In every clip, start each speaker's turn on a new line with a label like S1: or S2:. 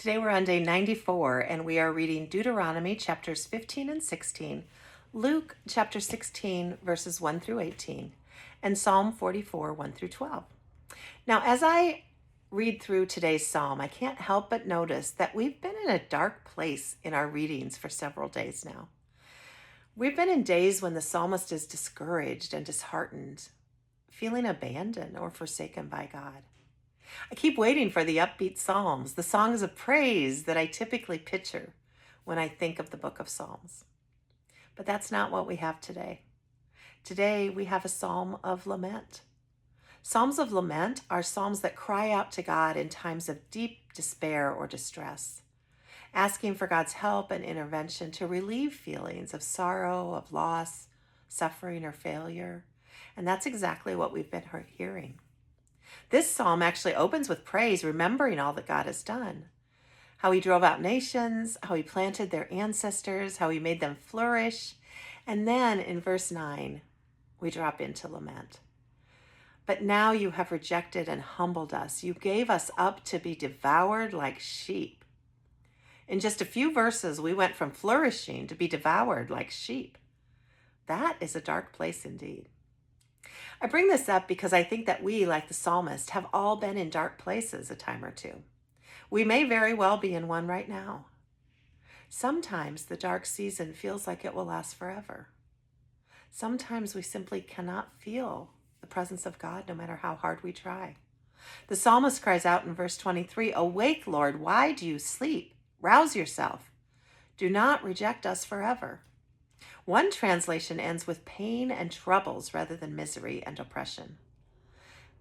S1: Today we're on day 94 and we are reading Deuteronomy chapters 15 and 16, Luke chapter 16 verses 1 through 18, and Psalm 44 1 through 12. Now, as I read through today's psalm, I can't help but notice that we've been in a dark place in our readings for several days now. We've been in days when the psalmist is discouraged and disheartened, feeling abandoned or forsaken by God. I keep waiting for the upbeat psalms, the songs of praise that I typically picture when I think of the book of Psalms. But that's not what we have today. Today we have a psalm of lament. Psalms of lament are psalms that cry out to God in times of deep despair or distress, asking for God's help and intervention to relieve feelings of sorrow, of loss, suffering, or failure. And that's exactly what we've been hearing. This psalm actually opens with praise, remembering all that God has done. How he drove out nations, how he planted their ancestors, how he made them flourish. And then in verse 9, we drop into lament. But now you have rejected and humbled us. You gave us up to be devoured like sheep. In just a few verses, we went from flourishing to be devoured like sheep. That is a dark place indeed. I bring this up because I think that we, like the psalmist, have all been in dark places a time or two. We may very well be in one right now. Sometimes the dark season feels like it will last forever. Sometimes we simply cannot feel the presence of God no matter how hard we try. The psalmist cries out in verse 23, "Awake, Lord, why do you sleep? Rouse yourself. Do not reject us forever." One translation ends with pain and troubles rather than misery and oppression.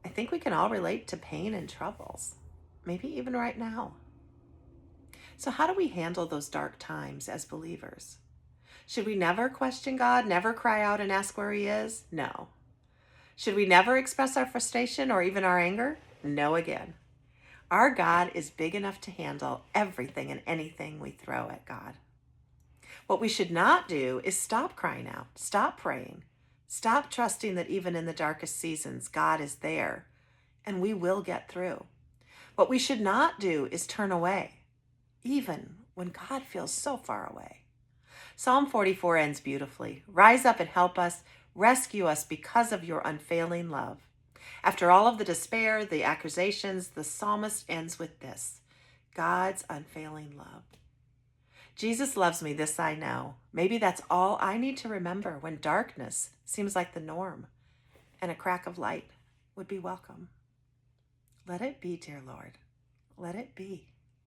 S1: I think we can all relate to pain and troubles, maybe even right now. So how do we handle those dark times as believers? Should we never question God, never cry out and ask where he is? No. Should we never express our frustration or even our anger? No again. Our God is big enough to handle everything and anything we throw at God. What we should not do is stop crying out, stop praying, stop trusting that even in the darkest seasons, God is there and we will get through. What we should not do is turn away, even when God feels so far away. Psalm 44 ends beautifully. Rise up and help us, rescue us because of your unfailing love. After all of the despair, the accusations, the psalmist ends with this: God's unfailing love. Jesus loves me, this I know. Maybe that's all I need to remember when darkness seems like the norm and a crack of light would be welcome. Let it be, dear Lord. Let it be.